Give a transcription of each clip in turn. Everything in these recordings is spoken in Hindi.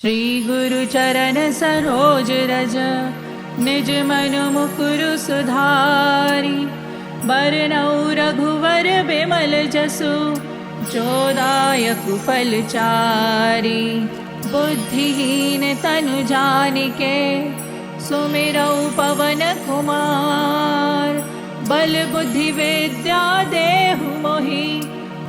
श्री गुरु चरण सरोज रज निज मन मुकुरु सुधारी बरनऊ रघुवर बिमल जसु जोदायक फलचारी। बुद्धिहीन तनु जानिके सुमिरऊ पवन कुमार बल बुद्धि विद्या देहु मोहि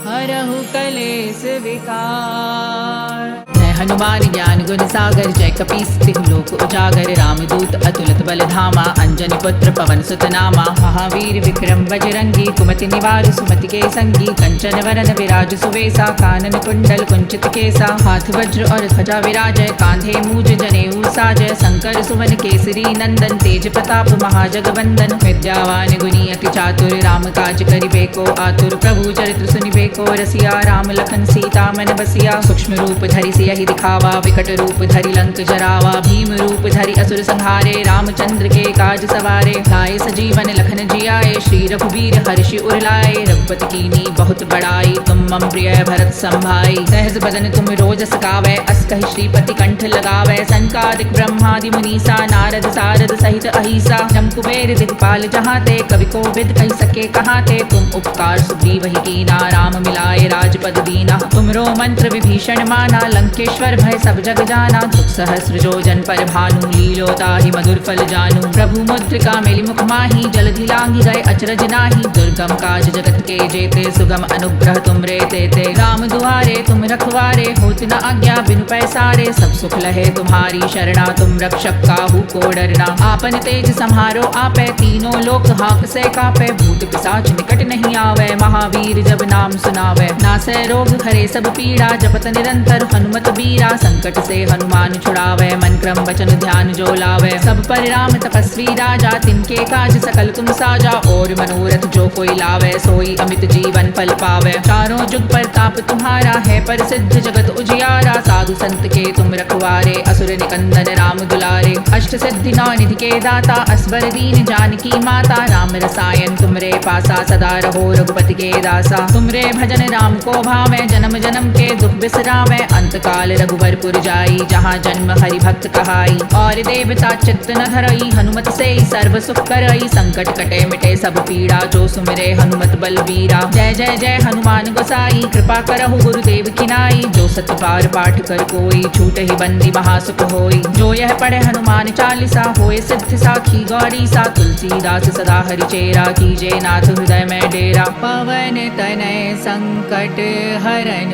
हरहु कलेस विकार। हनुमान ज्ञान गुण सागर जय कपीस तिहु लोक उजागर रामदूत अतुलित बल धामा अंजनी पुत्र पवन सुत नामा। महावीर विक्रम बजरंगी कुमति निवार सुमति के संगी कंचन वरन विराज सुवेसा कानन कुंडल कुंचित केसा हाथ वज्र और ध्वजा विराजय कांधे मूज जनेऊ साजय शंकर सुवन केसरी नंदन तेज प्रताप महाजगवंदन विद्यावान गुणी अति चातुर राम काज करिबे को आतुर प्रभु चरित्र सुनिबे को रसिया राम लखन सीता मन बसिया। सूक्ष्म रूप धरि सियहि दिखावा विकट रूप धरि लंक जरावा भीम रूप धरि असुर संहारे रामचंद्र के काज सवारे। लाए सजीवन लखन जियाए श्री रघुवीर हर्षि उर लाए रघुपति कीनी बहुत बड़ाई तुम मम प्रिय भरत संभाई। सहज बदन तुम रोजस गावै अस कहि श्रीपति कंठ लगावै संकादिक ब्रह्मादि मुनीसा नारद सारद सहित अहिसा। जम कुबेर दिखपाल जहाँ ते कवि को विद कहि सके कहाँ ते तुम उपकार सुग्रीव ही कीना राम मिलाए राजपद दीना। तुमरो मंत्र विभीषण माना लंकेश्वर भय सब जग जाना। दुख सहस्र जो जन पर भानु लीलोताहि मधुर फल जानू। प्रभु मुद्रिका मेलि मुख माही जलधि लांघि गए अचरज नाही। दुर्गम काज जगत के जेते सुगम अनुग्रह तुम रे तेते। राम दुआरे तुम रखवारे होत न आज्ञा बिनु पैसारे। सब सुख लहे तुम्हारी शरणा तुम रक्षक काहू को डरना। आपन तेज सम्हारो आपै तीनों लोक हांक से कापै। भूत पिशाच निकट नहीं आवे महावीर जब नाम सुनावे। नासै रोग हरे सब पीड़ा जपत निरंतर हनुमत बीरा। संकट से हनुमान छुड़ावे मन क्रम वचन ध्यान जो लावे। सब पर राम तपस्वी राजा तिनके काज सकल तुम साजा। और मनोरथ जो कोई लावे सोई अमित जीवन फल पावे। चारों जुग पर ताप तुम्हारा है पर सिद्ध जगत उजियारा। साधु संत के तुम रखवारे असुर निकंदन राम दुलारे। अष्ट सिद्धि नौ निधि के दाता असबर दीन जानकी माता। राम रसायन तुमरे पासा सदा रहो रघुपति के दासा। तुमरे भजन राम को भावे जन्म जन्म के दुख बिसरावे। अंत काल रघुवरपुर जाई जहाँ जन्म हरि भक्त कहाई। और देवता चित्त न धरई हनुमत से सर्व सुख करई। संकट कटे मिटे सब पीड़ा जो सुमिरे हनुमत बलबीरा। जय जय जय हनुमान गोसाई कृपा करहु गुरुदेव की नाई। जो सत बार पाठ कर कोई छूट ही बंदी महासुख होई। जो यह पढ़े हनुमान चालीसा होए सिद्ध साखी गौरी सा। तुलसीदास सदा हरि चेरा कीजे नाथ हृदय में डेरा। पवन तनय संकट हरन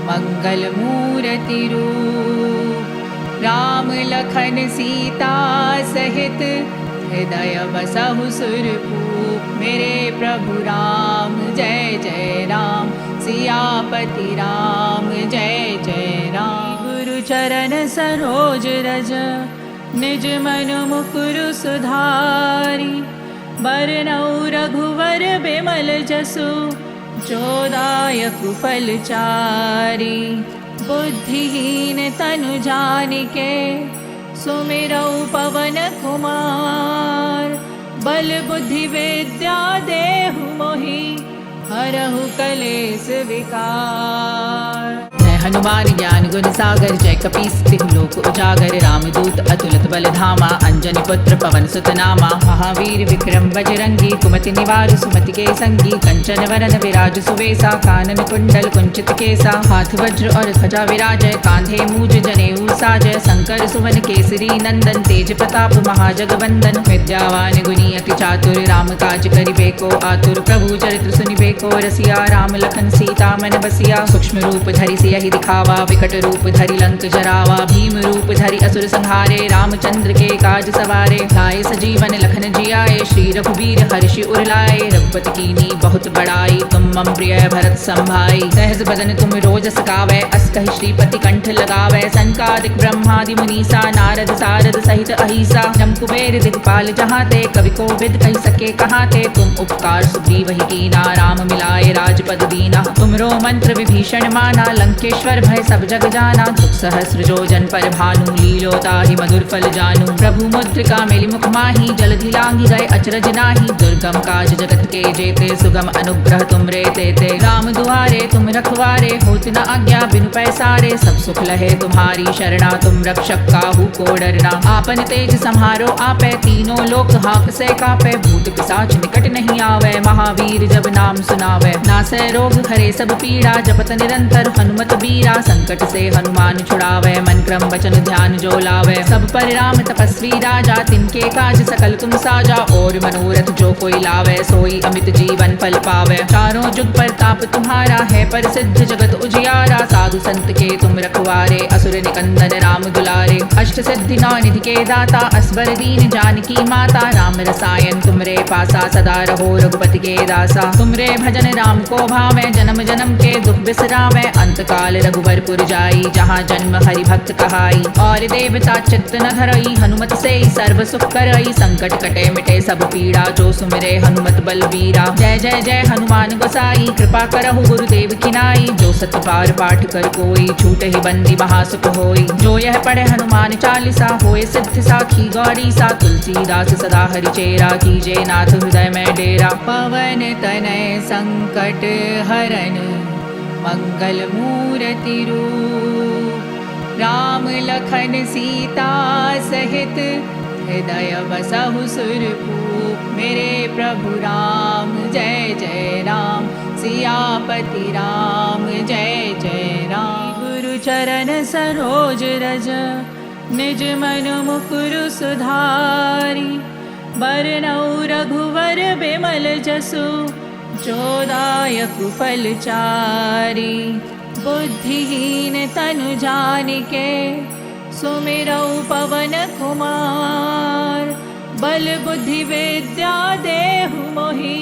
मंगल मूर्ति रूप। राम लखन सीता सहित हृदय बसहु सुरभूप। मेरे प्रभु राम जय जय राम सियापति राम जय जय राम। गुरु चरण सरोज रज निज मन मुकुरु सुधारी बरनऊ रघुवर बिमल जसु जोदायक फलचारी। बुद्धिहीन तनु जानिके सुमिरऊ पवन कुमार बल बुद्धि विद्या देहु मोहि हरहु कलेस विकार। हनुमान ज्ञान गुण सागर जय कपीस तिहु लोक उजागर रामदूत अतुलित बल धामा अंजनी पुत्र पवन सुत नामा। महावीर विक्रम बजरंगी कुमति निवार सुमति के संगी कंचन वरन विराज सुवेसा कानन कुंडल कुंचित केसा। हाथ वज्र और ध्वजा विराजय कांधे मूज जनेऊ साजय शंकर सुवन केसरी नंदन तेज प्रताप महाजगवंदन। विद्यावान गुणी अति चातुर राम काज करिबे को आतुर प्रभु चरित्र सुनिबे को रसिया राम लखन सीता मन बसिया। सूक्ष्म रूप धरि सियहि दिखावा विकट रूप धरि लंक जरावा। भीम रूप धरि असुर संहारे रामचंद्र के काज सवारे। लाए सजीवन लखन जियाए श्री रघुवीर हर्षि उर लाए रघुपति कीनी बहुत बड़ाई तुम मम प्रिय भरत संभाई। सहज बदन तुम रोजस गावै अस कहि श्रीपति कंठ लगावै। संकादिक ब्रह्मादि मुनीसा नारद सारद सहित अहिसा। जम कुबेर दिखपाल जहाँ ते कवि को विद कहि सके कहाँ ते तुम उपकार सुग्रीव ही कीना राम मिलाए राजपद दीना। तुमरो मंत्र विभीषण माना लंकेश्वर लंकेश्वर भय सब जग जाना। दुख सहस्र जो जन पर भानु, लीलोताहि मधुर फल जानू। प्रभु मुद्रिका मेलि मुख माही, जलधि लांघि गए अचरज नाही। दुर्गम काज जगत के जेते, सुगम अनुग्रह तुम रे तेते। राम दुआरे तुम रखवारे, होत न आज्ञा बिनु पैसारे। सब सुख लहे तुम्हारी शरणा, तुम रक्षक काहू को डरना। आपन तेज सम्हारो आपे, तीनों लोक हाक से कापे। भूत पिशाच निकट नहीं आवे, महावीर जब नाम सुनावे। नासै रोग हरे सब पीड़ा, जपत निरंतर हनुमत बीरा। संकट से हनुमान छुड़ावे, मन क्रम वचन ध्यान जो लावे। सब पर राम तपस्वी राजा, तिनके काज सकल तुम साजा। और मनोरथ जो कोई लावे, सोई अमित जीवन फल पावे। चारों जुग पर ताप तुम्हारा है, पर सिद्ध जगत उजियारा। साधु संत के तुम रखवारे, असुर निकंदन राम दुलारे। अष्ट सिद्धि नौ निधि के दाता, असबर दीन जानकी माता। राम रसायन तुमरे पासा, सदा रहो रघुपति के दासा। तुमरे भजन राम को भावे, जन्म जन्म के दुख बिसरावे। अंत काल रघुबरपुर जाई, जहाँ जन्म हरि भक्त कहाई। और देवता चित्त न धरई, हनुमत से सर्व सुख करई। संकट कटे मिटे सब पीड़ा, जो सुमिरे हनुमत बलबीरा। जय जय जय हनुमान गोसाई, कृपा करहु गुरुदेव की नाई। जो सत बार पाठ कर कोई, छूट ही बंदी महासुख होई। जो यह पढ़े हनुमान चालीसा, होए सिद्ध साखी गौरी सा। तुलसीदास सदा हरि चेरा, कीजे नाथ हृदय में डेरा। पवन तनय संकट हरन, मंगल मूर्ति रूप। राम लखन सीता सहित, हृदय बसहु सुरभूप। मेरे प्रभु राम जय जय राम, सियापति राम जय जय राम। गुरु चरण सरोज रज, निज मन मुकुरु सुधारी। बरनउँ रघुवर बिमल जसु, जो दायक फल चारि। बुद्धिहीन तनु जानिके, सुमिरौ पवन कुमार। बल बुद्धि विद्या देहु मोहि,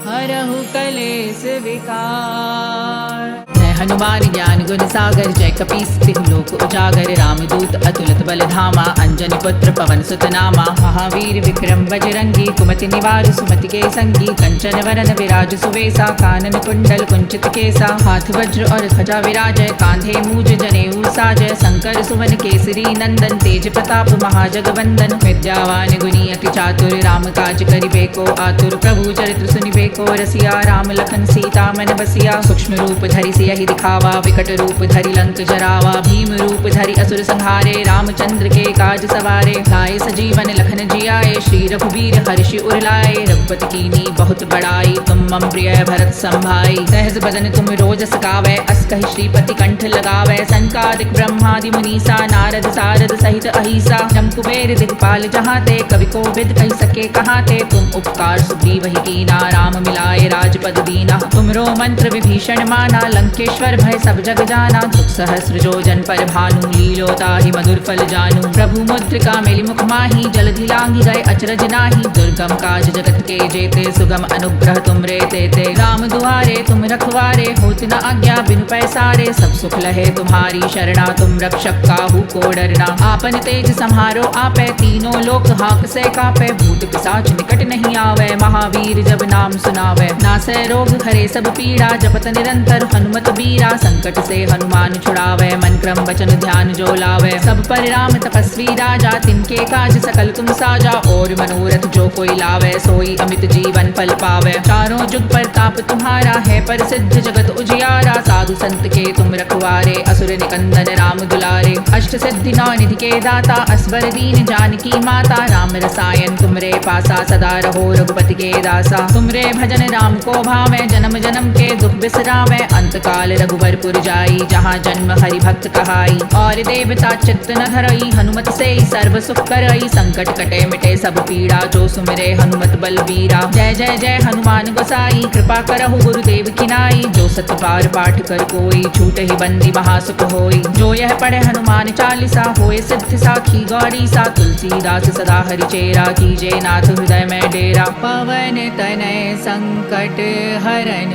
हरहु कलेस विकार। हनुमान ज्ञान गुण सागर, जय कपीस तिहु लोक उजागर। रामदूत अतुलित बल धामा, अंजनी पुत्र पवन सुत नामा। महावीर विक्रम बजरंगी, कुमति निवार सुमति के संगी। कंचन वरन विराज सुवेसा, कानन कुंडल कुंचित केसा। हाथ वज्र और ध्वजा विराजय, कांधे मूज जनेऊ साजय। शंकर सुवन केसरी नंदन, तेज प्रताप महाजगवंदन। विद्यावान गुणी अति चातुर, राम काज करिबे को आतुर। प्रभु चरित्र सुनिबे को रसिया, राम लखन सीता मन बसिया। सूक्ष्म रूप धरि सियहि दिखावा, विकट रूप धरि लंक जरावा। भीम रूप धरि असुर संहारे, रामचंद्र के काज सवारे। लाए सजीवन लखन जियाए, श्री रघुबीर हर्षि उर लाए। रघुपति कीनी बहुत बड़ाई, तुम मम प्रिय भरत संभाई। सहज बदन तुम रोजस गावै, अस कहि श्रीपति कंठ लगावै। संकादिक ब्रह्मादि मुनीसा, नारद सारद सहित अहिसा। जम कुबेर दिखपाल जहाते, कवि कोविद कहि सके कहाते। तुम उपकार सुग्रीवहि कीना, राम मिलाए राजपद दीना। तुमरो मंत्र विभीषण माना, लंकेश्वर भय सब जग जाना। दुख सहस्र जो जन पर भानु, लीलोताहि मधुर फल जानू। प्रभु मुद्रिका मेलि मुख माही, जलधि लांघि गए अचरज नाही। दुर्गम काज जगत के जेते, सुगम अनुग्रह तुम रे तेते। राम दुआरे तुम रखवारे, होत न आज्ञा बिनु पैसारे। सब सुख लहे तुम्हारी शरणा, तुम रक्षक काहू को डरना। आपन तेज सम्हारो आपे, तीनों लोक हाक से कापे। भूत पिशाच निकट नहीं आवे, महावीर जब नाम सुनावे। नासै रोग हरे सब पीड़ा, जपत निरंतर हनुमत बीरा। संकट से हनुमान छुड़ावे, मन क्रम वचन ध्यान जो लावे। सब पर राम तपस्वी राजा, तिनके काज सकल तुम साजा। और मनोरथ जो कोई लावे, सोई अमित जीवन फल पावे। चारों जुग पर ताप तुम्हारा है, पर सिद्ध जगत उजियारा। साधु संत के तुम रखवारे, असुर निकंदन राम दुलारे। अष्ट सिद्धि नौ निधि के दाता, असबर दीन जानकी माता। राम रसायन तुमरे पासा, सदा रहो रघुपति के दासा। तुमरे भजन राम को भावे, जन्म जन्म के दुख बिसरावे। अंत काल रघुबरपुर जाई, जहाँ जन्म हरि भक्त कहाई। और देवता चित्त न धरई, हनुमत से सर्व सुख करई। संकट कटे मिटे सब पीड़ा, जो सुमिरे हनुमत बलबीरा। जय जय जय हनुमान गोसाई, कृपा करहु गुरुदेव की नाई। जो सत बार पाठ कर कोई, छूट ही बंदी महासुख होई। जो यह पढ़े हनुमान चालीसा, होए सिद्ध साखी गौरी सा। तुलसीदास सदा हरि चेरा, कीजे नाथ हृदय में डेरा। पवन तनय संकट हरन,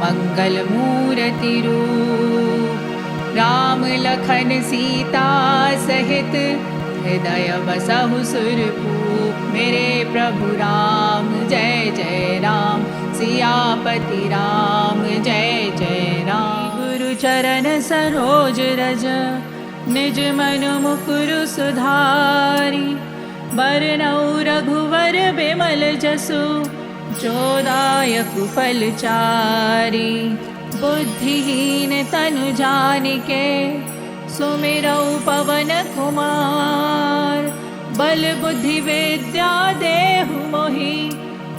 मंगल मूर्ति रूप। राम लखन सीता सहित, हृदय बसहु सुरभूप। मेरे प्रभु राम जय जय राम, सियापति राम जय जय राम। गुरु चरण सरोज रज, निज मन मुकुरु सुधारी। बरनउँ रघुवर बिमल जसु, जो दायक फल चारि। बुद्धिहीन तनु जानिके, सुमिरऊ पवन कुमार। बल बुद्धि विद्या देहु मोहि,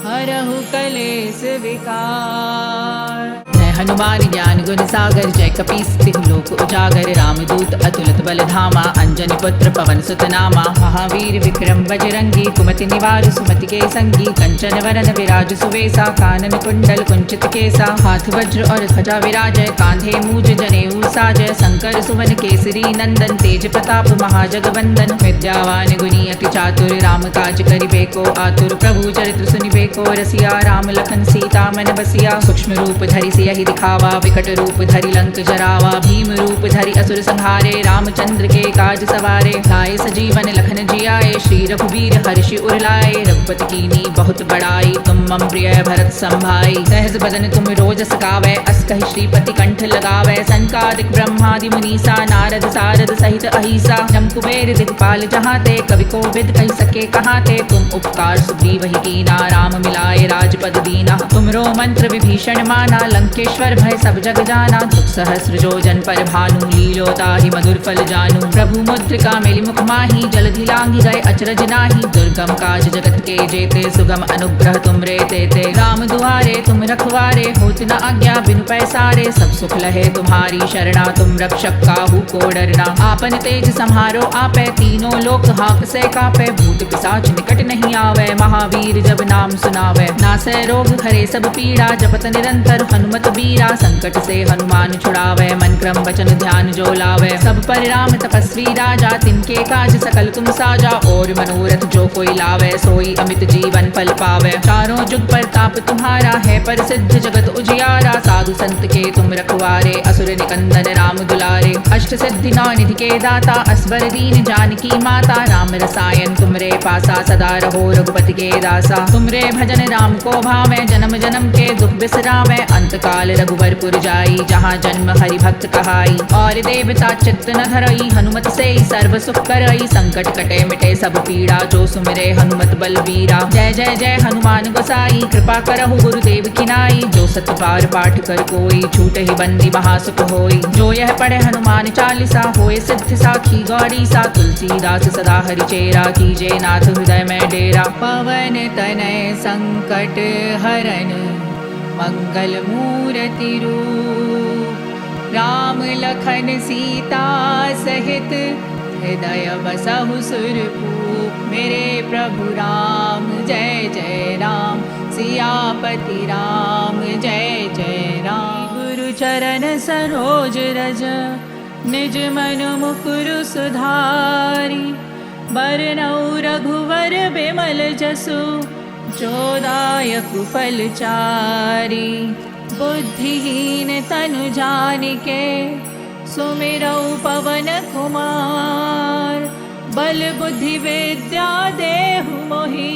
हरहु कलेस विकार। जय हनुमान ज्ञान गुण सागर, जय कपीस तिहु लोक उजागर। रामदूत अतुलित बल धामा, अंजनी पुत्र पवन सुत नामा। महावीर विक्रम बजरंगी, कुमति निवार सुमति के संगी। कंचन वरन विराज सुवेसा, कानन कुंडल कुंचित केसा। हाथ वज्र और ध्वजा विराजय, कांधे मूज जनेऊ साजय। शंकर सुवन केसरी नंदन, तेज प्रताप महाजगवंदन। विद्यावान गुणी अति चातुर, राम काज करिबे को आतुर। प्रभु चरित्र सुनिबे को रसिया, राम लखन सीता मन बसिया। सूक्ष्म रूप धरि सियहि दिखावा, विकट रूप धरि लंक जरावा। भीम रूप धरि असुर संहारे, रामचंद्र के काज सवारे। लाए सजीवन लखन जियाए, श्री रघुवीर हर्षि उर लाए। रघुपति कीन्ही बहुत बड़ाई, तुम मम प्रिय भरत संभाई। सहज बदन तुम रोजस गावै, अस कहि श्रीपति कंठ लगावै। सनकादिक ब्रह्मादि मुनीसा, नारद सारद सहित अहिसा। जम कुबेर दिखपाल जहाते, कवि कोविद कहि सके कहाते। तुम उपकार सुग्रीवहि कीना, राम मिलाए राजपद दीना। तुमरो मंत्र विभीषण माना, लंकेश्वर भय सब जग जाना। दुख सहस्र जो जन पर भानु, लीलो ताहि मधुर फल जानू। प्रभु मुद्रिका मेलि मुख माहि, जलधि लांघि गए अचरज नाही। दुर्गम काज जगत के जेते, सुगम अनुग्रह तुमरे तेते। राम दुआरे तुम रखवारे, होत न आज्ञा बिनु पैसारे। सब सुख लहे तुम्हारी शरणा, तुम रक्षक काहू को डरना। आपन तेज सम्हारो आपै, तीनों लोक हांकसे कापै। भूत पिशाच निकट नहीं आवे, महावीर जब नाम सुनावे। नासै रोग हरे सब पीड़ा, जपत निरंतर हनुमत बीरा। संकट से हनुमान छुड़ावे, मन क्रम वचन ध्यान जो लावे। सब पर राम तपस्वी राजा, तिनके काज सकल तुम साजा। और मनोरथ जो कोई लावे, सोई अमित जीवन फल पावे। चारों जुग परताप तुम्हारा है, प्रसिद्ध जगत उजियारा। साधु संत के तुम रखवारे, असुर निकंदन राम दुलारे। अष्ट सिद्धि नौ निधि के दाता, असबर दीन जानकी माता। राम रसायन तुमरे पासा, सदा रहो रघुपति के दासा। तुमरे भजन राम को भावे, जन्म जन्म के दुख बिसरावे। अंत काल रघुवरपुर जाई, जहाँ जन्म हरि भक्त कहाई। और देवता चित्त न धरई, हनुमत से सर्व सुख करई। संकट कटे मिटे सब पीड़ा, जो सुमिरे हनुमत बलबीरा। जय जय जय हनुमान गोसाई, कृपा करहु गुरुदेव की नाई। जो सत बार पाठ कर कोई, छूटहि बंदी महासुख होई। जो यह पढ़े हनुमान चालीसा, होए सिद्ध साखी गौरी सा। तुलसीदास सदा हरिचेरा, कीजे नाथ हृदय में डेरा। पवन तनय संकट हरन, मंगल मूर्ति रूप। राम लखन सीता सहित, हृदय बसहु सुरभूप। मेरे प्रभु राम जय जय राम, सियापति राम जय जय राम। गुरु चरण सरोज रज, निज मन मुकुरु सुधारी। बरनउँ रघुवर बिमल जसु, जो दायक फल चारि। बुद्धिहीन तनु जानिके, सुमिरऊ पवन कुमार। बल बुद्धि विद्या देहु मोहि,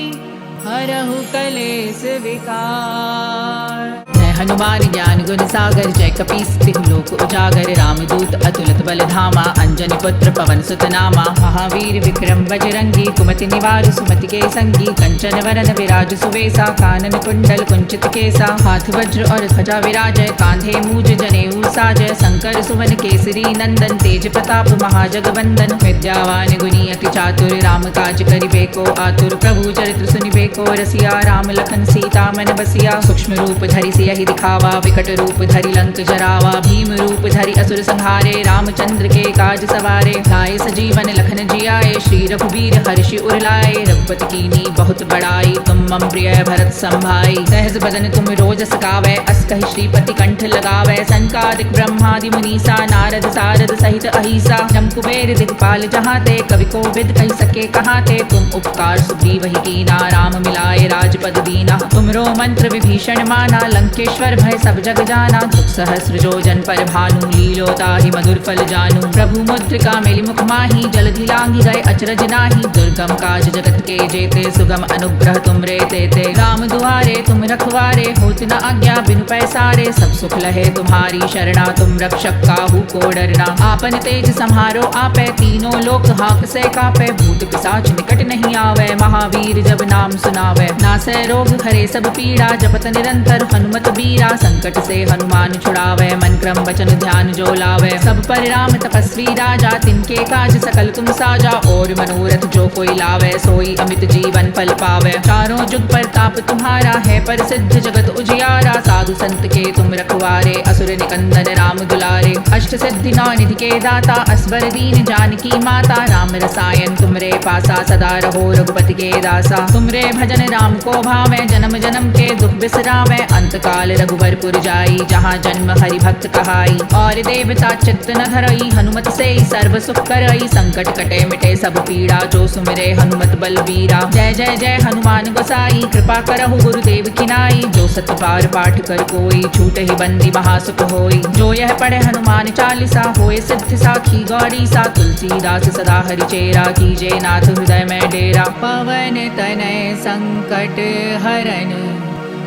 हरहु कलेस विकार। हनुमान ज्ञान गुण सागर, जय कपीस तिहु लोक उजागर। रामदूत अतुलित बल धामा, अंजनी पुत्र पवन सुत नामा। महावीर विक्रम बजरंगी, कुमति निवार सुमति के संगी। कंचन वरन विराज सुवेसा, कानन कुंडल कुंचित केसा। हाथ वज्र और ध्वजा विराजय, कांधे मूज जनेऊ साजय। शंकर सुवन केसरी नंदन, तेज प्रताप महाजगवंदन। विद्यावान गुणी अति चातुर, राम काज करिबे को आतुर। प्रभु चरित्र सुनिबे को रसिया, राम लखन सीता मन बसिया। सूक्ष्म रूप धरि सियहि दिखावा, विकट रूप धरि लंक जरावा। भीम रूप धरि असुर संहारे, रामचंद्र के काज सवारे। लाए सजीवन लखन जियाए, श्री रघुवीर हर्षि उर लाए। रघुपति कीन्ही बहुत बड़ाई, तुम मम प्रिय भरत संभाई। सहज बदन तुम रोजस गावै, अस कहि श्रीपति कंठ लगावै। सनकादिक ब्रह्मादि मुनीसा, नारद सारद सहित अहिसा। जम कुबेर दिखपाल जहाते, कवि कोविद कहि सके कहाते। तुम उपकार सुग्रीवहि कीना, राम मिलाए राजपद दीना। तुमरो मंत्र विभीषण माना, लंकेश्वर भय सब जग जाना। दुख सहस्र जो जन पर भानु, लीलो ताहि मधुर फल जानू। प्रभु मुद्रिका मेलि मुख माहि, जलधि लांघि गए अचरज नाही। दुर्गम काज जगत के जेते, सुगम अनुग्रह तुमरे तेते। राम दुआरे तुम रखवारे, होत न आज्ञा बिनु पैसारे। सब सुख लहे तुम्हारी शरणा, तुम रक्षक काहू को डरना। आपन तेज सम्हारो आपे, तीनों लोक हाक से कापे। भूत पिशाच निकट नहीं आवे, महावीर जब नाम सुनावे। नासै रोग हरे सब पीड़ा, जपत निरंतर हनुमत बीरा। संकट से हनुमान छुड़ावे, मन क्रम वचन ध्यान जो लावे। सब पर राम तपस्वी राजा, तिनके काज सकल तुम साजा। और मनोरथ जो कोई लावे, सोई अमित जीवन फल पावे। चारों जुग परताप तुम्हारा है, प्रसिद्ध जगत उजियारा। साधु संत के तुम रखवारे, असुर निकंदन राम दुलारे। अष्ट सिद्धि नौ निधि के दाता, असबर दीन जानकी माता। राम रसायन तुमरे पासा, सदा रहो रघुपति के दासा। तुमरे भजन राम को भावे, जन्म जन्म के दुख बिसरावे। अंत काल रघुबरपुर जाई, जहाँ जन्म हरि भक्त कहाई। और देवता चित्त न धरई, हनुमत से सर्व सुख करई। संकट कटे मिटे सब पीड़ा, जो सुमिरे हनुमत बलबीरा। जय जय जय हनुमान गोसाई, कृपा करहु गुरुदेव की नाई। जो सत बार पाठ कर कोई, छूट ही बंदी महासुख होई। जो यह पढ़े हनुमान चालीसा, होए सिद्धि साखी गौरी सा। तुलसीदास सदा हरि चेरा, कीजे नाथ हृदय में डेरा। पवन तनय संकट हरन,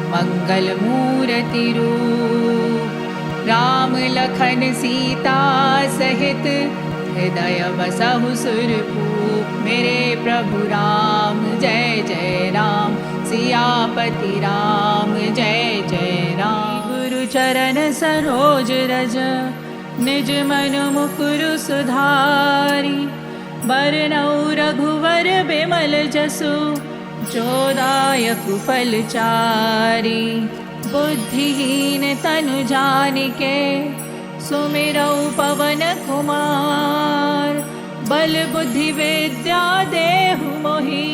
मंगल मूर्ति रूप। राम लखन सीता सहित, हृदय बसहु सुरभूप। मेरे प्रभु राम जय जय राम, सियापति राम जय जय राम। गुरु चरण सरोज रज, निज मन मुकुरु सुधारी। बरनउँ रघुवर बिमल जसु, जो दायक फल चारि। बुद्धिहीन तनु जानिके, सुमिरऊ पवन कुमार। बल बुद्धि विद्या देहु मोहि,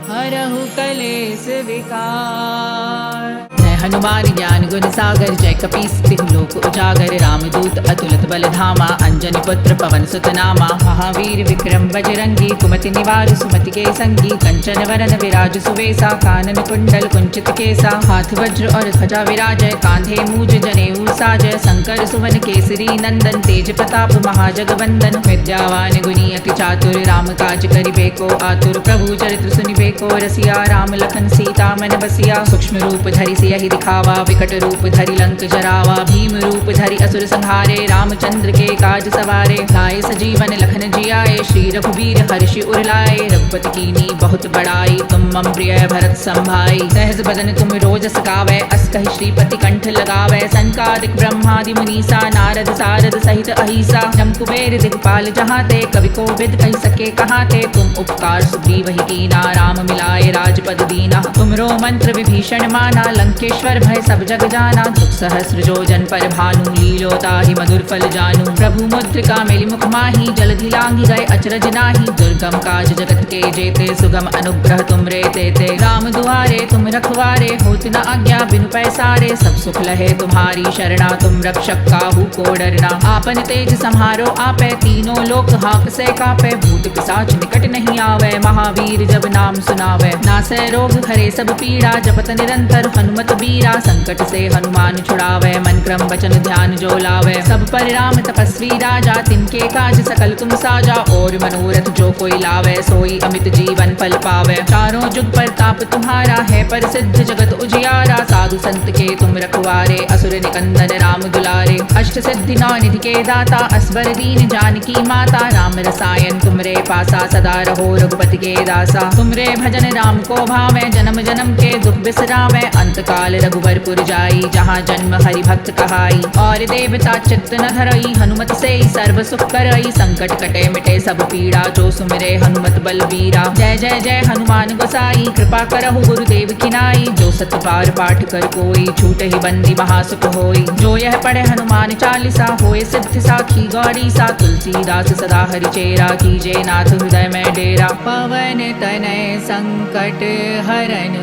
हरहु कलेस विकार। हनुमान ज्ञान गुण सागर, जय कपीस तिहु लोक उजागर। रामदूत अतुलित बल धामा, अंजनी पुत्र पवन सुत नामा। महावीर विक्रम बजरंगी, कुमति निवार सुमति के संगी। कंचन वरन विराज सुवेसा, कानन कुंडल कुंचित केसा। हाथ वज्र और ध्वजा विराजय, कांधे मूज जनेऊ साजय। शंकर सुवन केसरी नंदन, तेज प्रताप महाजगवंदन। विद्यावान गुणी अति चातुर, राम काज करिबे को आतुर। प्रभु चरित्र सुनिबे को रसिया, राम लखन सीता मन बसिया। सूक्ष्म रूप धरि सियहि दिखावा, विकट रूप धरि लंक जरावा। भीम रूप धरि असुर संहारे, रामचंद्र के काज सवारे। लाए सजीवन लखन जियाए, श्री रघुबीर हर्षि उर लाए। रघुपति कीनी बहुत बड़ाई, तुम मम प्रिय भरत संभाई। सहज बदन तुम रोजस गावै, अस कहि श्रीपति कंठ लगावै। संकादिक ब्रह्मादि मुनीसा, नारद सारद सहित अहिसा। जम कुबेर दिगपाल जहाते, कवि कोविद कहि सके कहाते। तुम उपकार सुग्रीवहि कीना, राम मिलाए राजपद दीना। तुमरो मंत्र विभीषण माना, लंकेश्वर भय सब जग जाना। दुख सहस्र जो जन पर भानु, लीलोताहि मधुर फल जानू। प्रभु मुद्रिका मेलि मुख माही, जलधि लांघि गए अचरज नाही। दुर्गम काज जगत के जेते, सुगम अनुग्रह तुमरे तेते। राम दुआरे तुम रखवारे, होत न आज्ञा बिनु पैसारे। सब सुख लहे तुम्हारी शरणा, तुम रक्षक काहू को डरना। आपन तेज सम्हारो आपे, तीनों लोक हाक से कापे। भूत पिशाच निकट नहीं आवे, महावीर जब नाम सुनावे। नासै रोग हरे सब पीड़ा, जपत निरंतर हनुमत बीरा। संकट से हनुमान छुड़ावे, मन क्रम वचन ध्यान जो लावे। सब पर राम तपस्वी राजा, तिनके काज सकल तुम साजा। और मनोरथ जो कोई लावे, सोई अमित जीवन फल पावे। चारों जुग परताप तुम्हारा है, प्रसिद्ध जगत उजियारा। साधु संत के तुम रखवारे, असुर निकंदन राम दुलारे। अष्ट सिद्धि नौ निधि के दाता, असबर दीन जानकी माता। राम रसायन तुमरे पासा, सदा रहो रघुपति के दासा। तुमरे भजन राम को भावे, जन्म जन्म के दुख बिसरावे। अंत काल रघुबरपुर जाई, जहाँ जन्म हरि भक्त कहाई। और देवता चित्त न धरई, हनुमत से सर्व सुख करई। संकट कटे मिटे सब पीड़ा, जो सुमिरे हनुमत बलबीरा। जय जय जय हनुमान गोसाई, कृपा करहु गुरुदेव की नाई। जो सत बार पाठ कर कोई, छूट ही बंदी महासुख होई। जो यह पढ़े हनुमान चालीसा, होए सिद्धि साखी गौरी सा। तुलसीदास सदा हरि चेरा, कीजे नाथ हृदय में डेरा। पवन तनय संकट हरन,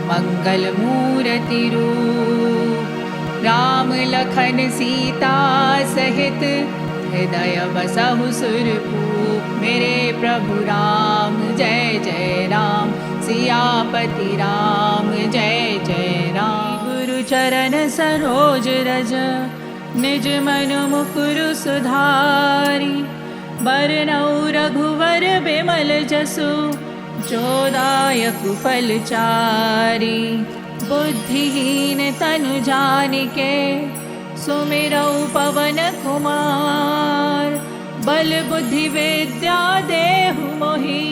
मंगल मूर्ति रूप। राम लखन सीता सहित, हृदय बसहु सुरभूप। मेरे प्रभु राम जय जय राम, सियापति राम जय जय राम। गुरु चरण सरोज रज, निज मन मुकुरु सुधारी। बरनौ रघुवर बिमल जसु, जो दायक फल चारि। बुद्धिहीन तनु जानिके, सुमिरौ पवन कुमार। बल बुद्धि विद्या देहु मोहि,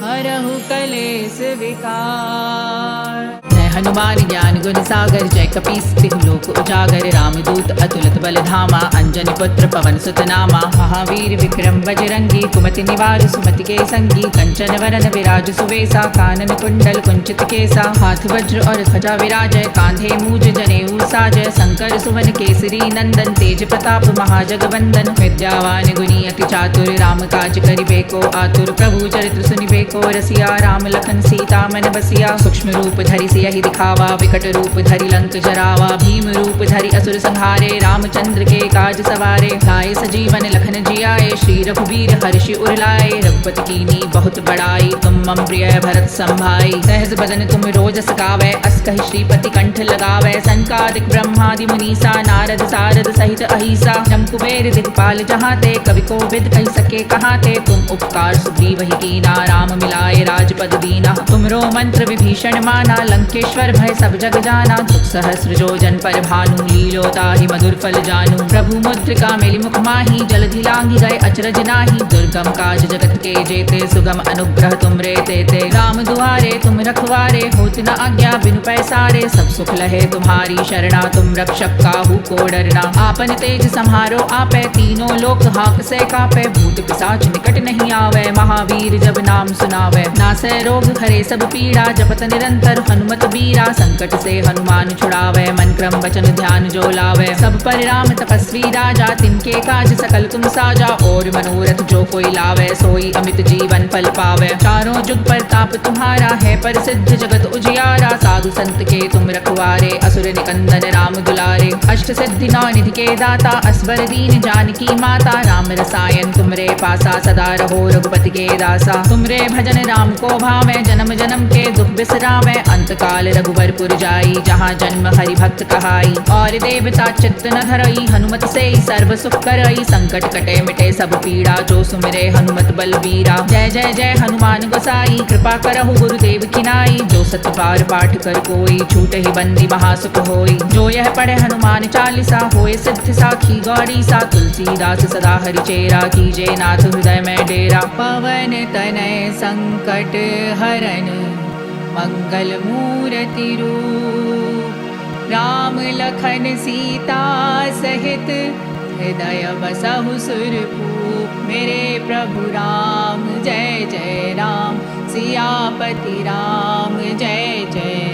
हरहु कलेस विकार। जय हनुमान ज्ञान गुण सागर, जय कपीस तिहु लोक उजागर। रामदूत अतुलित बल धामा, अंजनी पुत्र पवन सुत नामा। महावीर विक्रम बजरंगी, कुमति निवार सुमति के संगी। कंचन वरन विराज सुवेसा, कानन कुंडल कुंचित केसा। हाथ वज्र और ध्वजा विराजय, कांधे मूज जनेऊ साजय। शंकर सुवन केसरी नंदन, तेज प्रताप महाजगवंदन। विद्यावान गुणी अति चातुर, राम काज करिबे को आतुर। प्रभु चरित्र सुनिबे को रसिया, राम लखन सीता मन बसिया। सूक्ष्म रूप धरि सियहि दिखावा, विकट रूप धरि लंक जरावा। भीम रूप धरि असुर संहारे, रामचंद्र के काज सवारे। लाए सजीवन लखन जियाए, श्री रघुवीर हर्षि उर लाए। रघुपति कीन्ही बहुत बड़ाई, तुम मम प्रिय भरत संभाई। सहज बदन तुम रोजस गावै, अस कहि श्रीपति कंठ लगावै। सनकादिक ब्रह्मादि मुनीसा, नारद सारद सहित अहिसा। जम कुबेर दिखपाल जहाते, कवि कोविद कहि सके कहाते। तुम उपकार सुग्रीव ही कीना, राम मिलाए राजपद दीना। तुमरो मंत्र विभीषण माना, लंकेश्वर भय सब जग जाना। दुख सहस्र जो जन पर भानु, लीलो ताहि मधुर फल जानू। प्रभु मुद्रिका मेलि मुख माहि, जलधि लांघि गए अचरज नाही। दुर्गम काज जगत के जेते, सुगम अनुग्रह तुमरे तेते। राम दुआरे तुम रखवारे, होत न आज्ञा बिनु पैसारे। सब सुख लहे तुम्हारी शरणा, तुम रक्षक काहू को डरना। आपन तेज सम्हारो आपै, तीनों लोक हांक से कापै। भूत पिशाच निकट नहीं आवे, महावीर जब नाम सुनावे। नासै रोग हरे सब पीड़ा, जपत निरंतर हनुमत बीरा। संकट से हनुमान छुड़ावे, मन क्रम वचन ध्यान जो लावे। सब पर राम तपस्वी राजा, तिनके काज सकल तुम साजा। और मनोरथ जो कोई लावे, सोई अमित जीवन फल पावे। चारों जुग परताप तुम्हारा है, प्रसिद्ध जगत उजियारा। साधु संत के तुम रखवारे, असुर निकंदन राम दुलारे। अष्ट सिद्धि नौ निधि के दाता, असबर दीन जानकी माता। राम रसायन तुमरे पासा, सदा रहो रघुपति के दासा। तुमरे भजन राम को भावे, जन्म जन्म के दुख बिसरावे। अंत काल रघुवरपुर जाई, जहाँ जन्म हरि भक्त कहाई। और देवता चित्त न धरई, हनुमत से सर्व सुख करई। संकट कटे मिटे सब पीड़ा, जो सुमिरे हनुमत बलबीरा। जय जय जय हनुमान गोसाई, कृपा करहु गुरुदेव की नाई। जो सत बार पाठ कर कोई, छूटे ही बंदी महासुख होई। जो यह पढ़े हनुमान चालीसा, होए सिद्ध साखी गौरी सा। तुलसीदास सदा हरि चेरा, कीजे नाथ हृदय में डेरा। पवन तनय संकट हरन, मंगल मूर्ति रूप। राम लखन सीता सहित, हृदय बसहु सुरभूप। मेरे प्रभु राम जय जय राम, सियापति राम जय जय